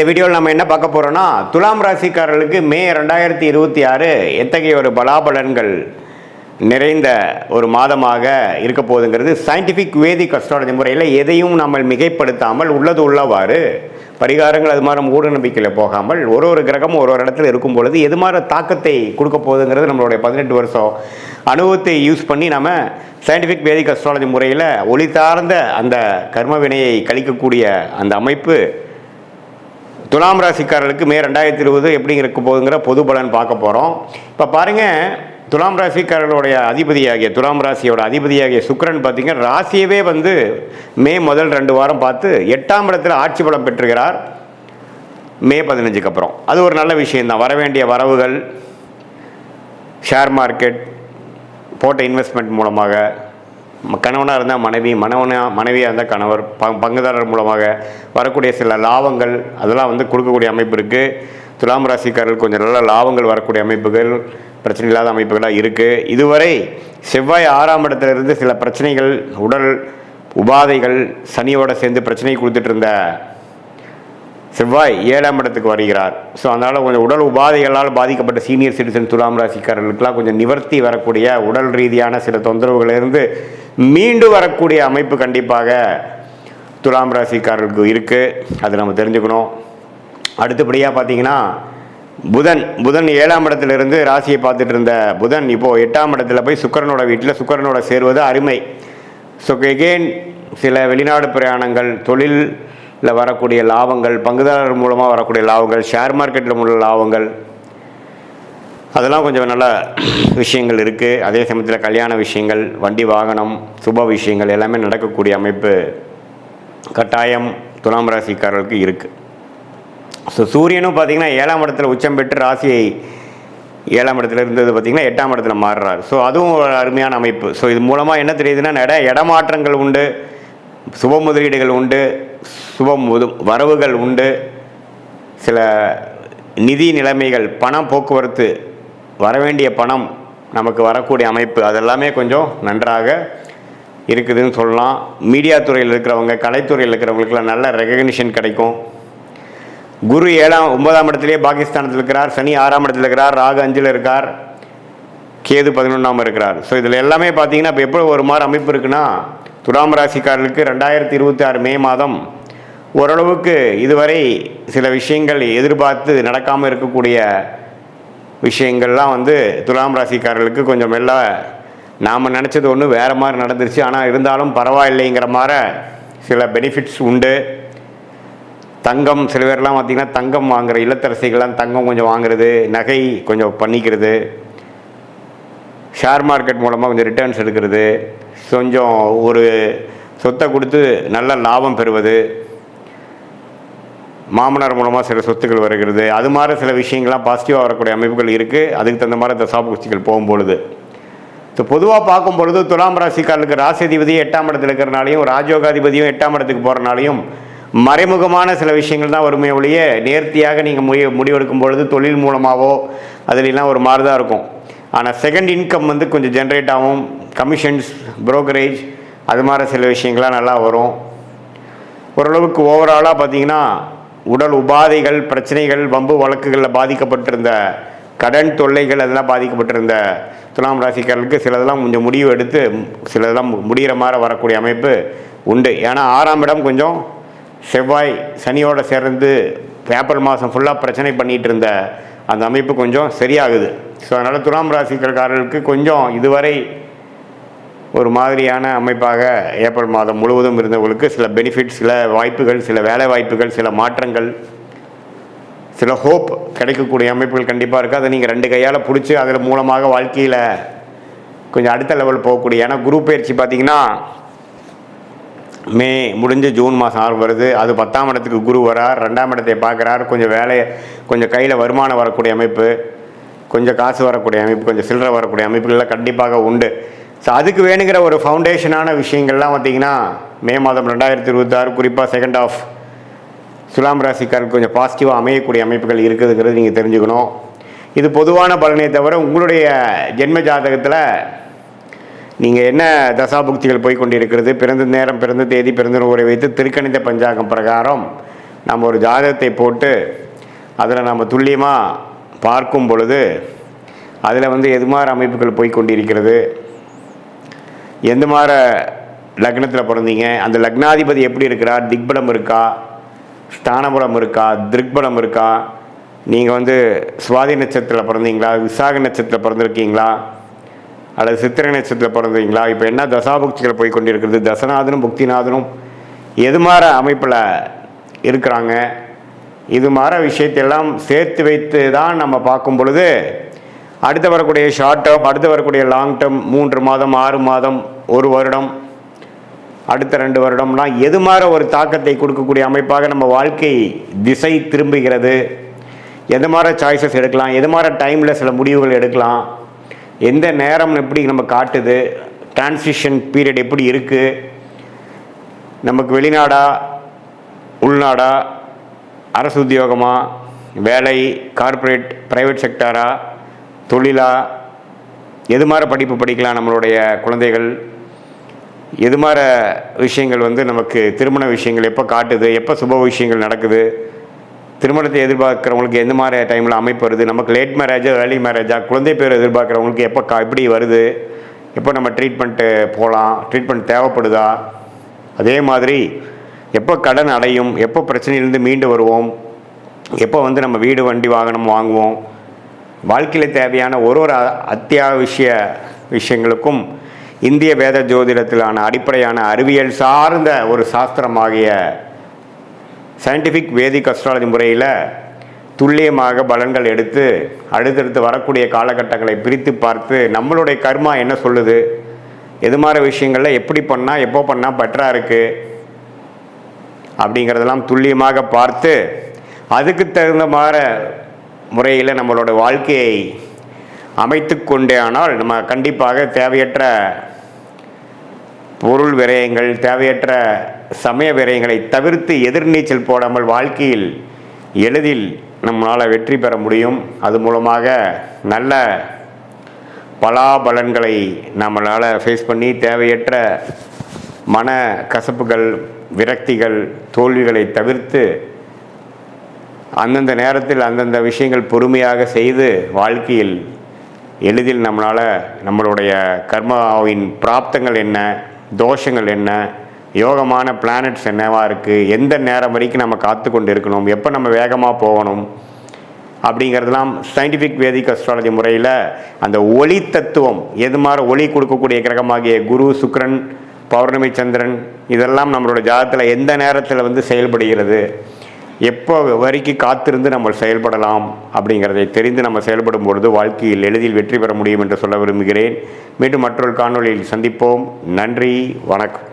வீடியோவில் நம்ம என்ன பார்க்க போகிறோம்னா, துலாம் ராசிக்காரர்களுக்கு மே 2026 எத்தகைய ஒரு பலாபலன்கள் நிறைந்த ஒரு மாதமாக இருக்க போகுதுங்கிறது சயின்டிஃபிக் வேதிக் அஸ்ட்ராலஜி முறையில் எதையும் நம்ம மிகைப்படுத்தாமல் உள்ளது உள்ளவாறு பரிகாரங்கள் அது மாதிரி மூட நம்பிக்கையில் போகாமல் ஒரு கிரகமும் ஒரு இடத்துல இருக்கும் பொழுது எது மாதிரி தாக்கத்தை கொடுக்க போகுதுங்கிறது நம்மளுடைய 18 வருஷம் அனுபவத்தை யூஸ் பண்ணி நம்ம சயின்டிஃபிக் வேதிக் அஸ்ட்ராலஜி முறையில் ஒளி சார்ந்த அந்த கர்ம வினையை கழிக்கக்கூடிய அந்த அமைப்பு துலாம் ராசிக்காரர்களுக்கு மே 2020 எப்படி இருக்க போகுதுங்கிற பொது பலன் பார்க்க போகிறோம். இப்போ பாருங்கள், துலாம் ராசிக்காரர்களுடைய அதிபதியாகிய துலாம் ராசியோட அதிபதியாகிய சுக்கிரன் பார்த்திங்கன்னா ராசியவே மே முதல் 2 வாரம் பார்த்து 8ஆம் இடத்துல ஆட்சி பலம் பெற்றுகிறார். மே 15க்கு அப்புறம் அது ஒரு நல்ல விஷயந்தான். வர வேண்டிய வரவுகள், ஷேர் மார்க்கெட் போட்ட இன்வெஸ்ட்மெண்ட் மூலமாக, கணவனாக இருந்தால் மனைவியாக இருந்தால் கணவர், பங்குதாரர் மூலமாக வரக்கூடிய சில லாபங்கள் அதெல்லாம் கொடுக்கக்கூடிய அமைப்பு இருக்குது. துலாம் ராசிக்காரர்கள் கொஞ்சம் நல்ல லாபங்கள் வரக்கூடிய அமைப்புகள், பிரச்சனை இல்லாத அமைப்புகளாக இருக்குது. இதுவரை செவ்வாய் 6ஆம் இடத்துலேருந்து சில பிரச்சனைகள், உடல் உபாதைகள், சனியோடு சேர்ந்து பிரச்சனை கொடுத்துட்டு இருந்த செவ்வாய் 7ஆம் இடத்துக்கு வருகிறார். ஸோ அதனால் கொஞ்சம் உடல் உபாதைகளால் பாதிக்கப்பட்ட சீனியர் சிட்டிசன் துலாம் ராசிக்காரர்களுக்கெல்லாம் கொஞ்சம் நிவர்த்தி வரக்கூடிய, உடல் ரீதியான சில தொந்தரவுகளிலிருந்து மீண்டு வரக்கூடிய அமைப்பு கண்டிப்பாக துலாம் ராசிக்காரர்களுக்கு இருக்குது. அது நம்ம தெரிஞ்சுக்கணும். அடுத்தபடியாக பார்த்தீங்கன்னா புதன் 7ஆம் இடத்துலேருந்து ராசியை பார்த்துட்டு இருந்த புதன் இப்போது 8ஆம் இடத்துல போய் சுக்கிரனோட வீட்டில் சுக்கிரனோட சேருவது அருமை. ஸோ எகெயின் சில வெளிநாடு பிரயாணங்கள், தொழிலில் வரக்கூடிய லாபங்கள், பங்குதாரர் மூலமாக வரக்கூடிய லாபங்கள், ஷேர் மார்க்கெட்டில் உள்ள லாபங்கள், அதெல்லாம் கொஞ்சம் நல்ல விஷயங்கள் இருக்குது. அதே சமயத்தில் கல்யாண விஷயங்கள், வண்டி வாகனம், சுப விஷயங்கள் எல்லாமே நடக்கக்கூடிய அமைப்பு கட்டாயம் துலாம் ராசிக்காரர்களுக்கு இருக்குது. ஸோ சூரியனும் பார்த்திங்கன்னா 7ஆம் இடத்துல உச்சம் பெற்று ராசியை 7ஆம் இடத்துல இருந்தது பார்த்திங்கன்னா 8ஆம் இடத்துல மாறுறார். ஸோ அதுவும் ஒரு அருமையான அமைப்பு. ஸோ இது மூலமாக என்ன தெரியுதுன்னா, இடமாற்றங்கள் உண்டு, சுப முதலீடுகள் உண்டு, வரவுகள் உண்டு, சில நிதி நிலைமைகள், பணம் போக்குவரத்து, வரவேண்டிய பணம் நமக்கு வரக்கூடிய அமைப்பு அதெல்லாமே கொஞ்சம் நன்றாக இருக்குதுன்னு சொல்லலாம். மீடியா துறையில் இருக்கிறவங்க, கலைத்துறையில் இருக்கிறவங்களுக்குலாம் நல்ல ரெகக்னிஷன் கிடைக்கும். குரு 9ஆம் இடத்துலேயே பாகிஸ்தானத்தில் இருக்கிறார், சனி 6ஆம் இடத்துல இருக்கிறார், ராகு 5ல் இருக்கார், கேது 11ஆம் இருக்கிறார். ஸோ இதில் எல்லாமே பார்த்தீங்கன்னா இப்போ எப்படி ஒரு மாதிரி அமைப்பு இருக்குன்னா, துலாம் ராசிக்காரர்களுக்கு 2026 மே மாதம் ஓரளவுக்கு இதுவரை சில விஷயங்கள் எதிர்பார்த்து நடக்காமல் இருக்கக்கூடிய விஷயங்கள்லாம் துலாம் ராசிக்காரர்களுக்கு கொஞ்சம் மெல்ல நாம் நினச்சது ஒன்று வேறு மாதிரி நடந்துருச்சு, ஆனால் இருந்தாலும் பரவாயில்லைங்கிற மாதிரி சில பெனிஃபிட்ஸ் உண்டு. தங்கம், சில பேர்லாம் பார்த்திங்கன்னா தங்கம் வாங்குகிற இல்லத்தரசிகள்லாம் தங்கம் கொஞ்சம் வாங்குறது, நகை கொஞ்சம் பண்ணிக்கிறது, ஷேர் மார்க்கெட் மூலமாக கொஞ்சம் ரிட்டர்ன்ஸ் எடுக்கிறது, கொஞ்சம் ஒரு சொத்தை கொடுத்து நல்ல லாபம் பெறுவது, மாமனார் மூலமாக சில சொத்துக்கள் வருகிறது, அது மாதிரி சில விஷயங்கள்லாம் பாசிட்டிவாக வரக்கூடிய அமைப்புகள் இருக்குது. அதுக்கு தகுந்த மாதிரி தசாபுக்திகள் போகும்பொழுது ஸோ பொதுவாக பார்க்கும் பொழுது துலாம் ராசிக்காரர்களுக்கு ராசிதிபதி 8ஆம் இடத்துல இருக்கிறனாலையும், ராஜயோகாதிபதியும் 8ஆம் இடத்துக்கு போகிறனாலையும் மறைமுகமான சில விஷயங்கள் தான் வருமே ஒழிய நேர்த்தியாக நீங்கள் முடிவெடுக்கும் பொழுது தொழில் மூலமாகவோ அதுலாம் ஒரு மாதிரி தான் இருக்கும். ஆனால் செகண்ட் இன்கம் கொஞ்சம் ஜென்ரேட் ஆகும். கமிஷன்ஸ், புரோக்கரேஜ், அது மாதிரி சில விஷயங்கள்லாம் நல்லா வரும். ஓரளவுக்கு ஓவராலாக பார்த்திங்கன்னா உடல் உபாதைகள், பிரச்சனைகள், வம்பு வழக்குகளில் பாதிக்கப்பட்டிருந்த கடன் தொல்லைகள், அதெல்லாம் பாதிக்கப்பட்டிருந்த துலாம் ராசிக்காரர்களுக்கு சிலதெல்லாம் கொஞ்சம் முடிவு எடுத்து சிலதெல்லாம் முடிகிற மாதிரி வரக்கூடிய அமைப்பு உண்டு. ஏன்னா 6ஆம் இடம் கொஞ்சம் செவ்வாய் சனியோடு சேர்ந்து ஏப்ரல் மாதம் ஃபுல்லாக பிரச்சனை பண்ணிகிட்டு இருந்த அந்த அமைப்பு கொஞ்சம் சரியாகுது. ஸோ அதனால் துலாம் ராசிக்காரர்களுக்கு கொஞ்சம் இதுவரை ஒரு மாதிரியான அமைப்பாக ஏப்ரல் மாதம் முழுவதும் இருந்தவங்களுக்கு சில பெனிஃபிட்ஸ், சில வாய்ப்புகள், சில வேலை வாய்ப்புகள், சில மாற்றங்கள், சில ஹோப் கிடைக்கக்கூடிய அமைப்புகள் கண்டிப்பாக இருக்குது. அதை நீங்கள் 2 கையால் பிடிச்சி அதில் மூலமாக வாழ்க்கையில் கொஞ்சம் அடுத்த லெவல் போகக்கூடிய. ஏன்னா குரு பயிற்சி பார்த்திங்கன்னா மே முடிஞ்சு ஜூன் மாதம் வருது. அது 10ஆம் இடத்துக்கு குரு வரார், 2ஆம் இடத்தை பார்க்குறார். கொஞ்சம் கையில் வருமானம் வரக்கூடிய அமைப்பு, கொஞ்சம் காசு வரக்கூடிய அமைப்பு, கொஞ்சம் சில்லறை வரக்கூடிய அமைப்புகள்லாம் கண்டிப்பாக உண்டு. ஸோ அதுக்கு வேணுங்கிற ஒரு ஃபவுண்டேஷனான விஷயங்கள்லாம் பார்த்திங்கன்னா மே மாதம் 2026 குறிப்பாக செகண்ட் ஆஃப் துலாம் ராசிக்காரருக்கு கொஞ்சம் பாசிட்டிவாக அமையக்கூடிய அமைப்புகள் இருக்குதுங்கிறது நீங்கள் தெரிஞ்சுக்கணும். இது பொதுவான பலனை தவிர உங்களுடைய ஜென்ம ஜாதகத்தில் நீங்கள் என்ன தசாபுக்திகள் போய் கொண்டிருக்கிறது, பிறந்த நேரம், பிறந்த தேதி, பிறந்த ஊரை வைத்து திருக்கணித பஞ்சாங்கம் பிரகாரம் நம்ம ஒரு ஜாதகத்தை போட்டு அதில் நம்ம துல்லியமாக பார்க்கும் பொழுது அதில் வந்து எது மாதிரி அமைப்புகள் போய் கொண்டிருக்கிறது, எந்த மாதிரி லக்னத்தில் பிறந்தீங்க, அந்த லக்னாதிபதி எப்படி இருக்கிறார், திக்பலம் இருக்கா, ஸ்தானபலம் இருக்கா, திருக்பலம் இருக்கா, நீங்கள் வந்து சுவாதி நட்சத்திரத்தில் பிறந்தீங்களா, விசாக நட்சத்திரத்தில் பிறந்திருக்கீங்களா, அல்லது சித்திரை நட்சத்திரத்தில் பிறந்தீங்களா, இப்போ என்ன தசாபுக்திகள் போய் கொண்டிருக்கிறது, தசநாதனும் புக்திநாதனும் எது மாதிரி அமைப்பில் இருக்கிறாங்க, இது மாதிரி விஷயத்தையெல்லாம் சேர்த்து வைத்து தான் நம்ம பார்க்கும் பொழுது அடுத்து வரக்கூடிய ஷார்ட் டேர்ம், அடுத்து வரக்கூடிய லாங் டேர்ம், 3 மாதம் 6 மாதம் 1 வருடம் அடுத்த 2 வருடம்லாம் எது மாதிரி ஒரு தாக்கத்தை கொடுக்கக்கூடிய அமைப்பாக நம்ம வாழ்க்கை திசை திரும்புகிறது, எது மாதிரி சாய்ஸஸ் எடுக்கலாம், எது மாதிரி டைமில் சில முடிவுகள் எடுக்கலாம், எந்த நேரம் எப்படி நம்ம காட்டுது, டிரான்சிஷன் பீரியட் எப்படி இருக்குது, நமக்கு வெளிநாடா உள்நாடா, அரசு உத்தியோகமா, வேலை, கார்ப்பரேட் ப்ரைவேட் செக்டாரா, தொழிலா, எது மாதிரி படிப்பு படிக்கலாம் நம்மளுடைய குழந்தைகள், எது மாதிரி விஷயங்கள் வந்து நமக்கு திருமண விஷயங்கள் எப்போ காட்டுது, எப்போ சுப விஷயங்கள் நடக்குது, திருமணத்தை எதிர்பார்க்குறவங்களுக்கு எந்த மாதிரி டைமில் அமைப்பு வருது, நமக்கு லேட் மேரேஜா ஏர்லி மேரேஜா, குழந்தை பேர் எதிர்பார்க்குறவங்களுக்கு எப்போ எப்படி வருது, எப்போ நம்ம ட்ரீட்மெண்ட்டு போகலாம், ட்ரீட்மெண்ட் தேவைப்படுதா, அதே மாதிரி எப்போ கடன் அடையும், எப்போ பிரச்சனையிலேருந்து மீண்டு வருவோம், எப்போ வந்து நம்ம வீடு வண்டி வாகனம் வாங்குவோம், வாழ்க்கையில் தேவையான ஒரு அத்தியாவசிய விஷயங்களுக்கும் இந்திய வேத ஜோதிடத்திலான அடிப்படையான அறிவியல் சார்ந்த ஒரு சாஸ்திரமாகிய சயின்டிஃபிக் வேதிக் அஸ்ட்ராலஜி முறையில் துல்லியமாக பலன்கள் எடுத்து அடுத்தடுத்து வரக்கூடிய காலகட்டங்களை பிரித்து பார்த்து நம்மளுடைய கர்மா என்ன சொல்லுது, எது மாதிரி விஷயங்களில் எப்படி பண்ணால் எப்போ பண்ணால் பெட்டராக இருக்குது அப்படிங்கிறதெல்லாம் துல்லியமாக பார்த்து அதுக்கு தகுந்த மாதிரி முறையில் நம்மளோட வாழ்க்கையை அமைத்து கொண்டே ஆனால் நம்ம கண்டிப்பாக தேவையற்ற பொருள் விரயங்கள், தேவையற்ற சமய விரயங்களை தவிர்த்து எதிர்நீச்சல் போடாமல் வாழ்க்கையில் எளிதில் நம்மளால் வெற்றி பெற முடியும். அது மூலமாக நல்ல பலாபலன்களை நம்மளால் ஃபேஸ் பண்ணி தேவையற்ற மன கசப்புகள், விரக்திகள், தோல்விகளை தவிர்த்து அந்தந்த நேரத்தில் அந்தந்த விஷயங்கள் பொறுமையாக செய்து வாழ்க்கையில் எளிதில் நம்மளால் நம்மளுடைய கர்மாவின் பிராப்தங்கள் என்ன, தோஷங்கள் என்ன, யோகமான பிளானட்ஸ் என்னவாக இருக்குது, எந்த நேரம் வரைக்கும் நம்ம காத்து கொண்டு இருக்கணும், எப்போ நம்ம வேகமாக போகணும் அப்படிங்கிறதுலாம் சயின்டிஃபிக் வேதிக் அஸ்ட்ராலஜி முறையில் அந்த ஒளி தத்துவம், எது மாதிரி ஒளி கொடுக்கக்கூடிய கிரகமாகிய குரு, சுக்கிரன், பௌர்ணமி, சந்திரன் இதெல்லாம் நம்மளோட ஜாதகத்தில் எந்த நேரத்தில் வந்து செயல்படுகிறது, எப்போ வரைக்கும் காத்திருந்து நம்ம செயல்படலாம் அப்படிங்கிறதை தெரிந்து நம்ம செயல்படும் பொழுது வாழ்க்கையில் எளிதில் வெற்றி பெற முடியும் என்று சொல்ல விரும்புகிறேன். மீண்டும் மற்றொரு காணொளியில் சந்திப்போம். நன்றி, வணக்கம்.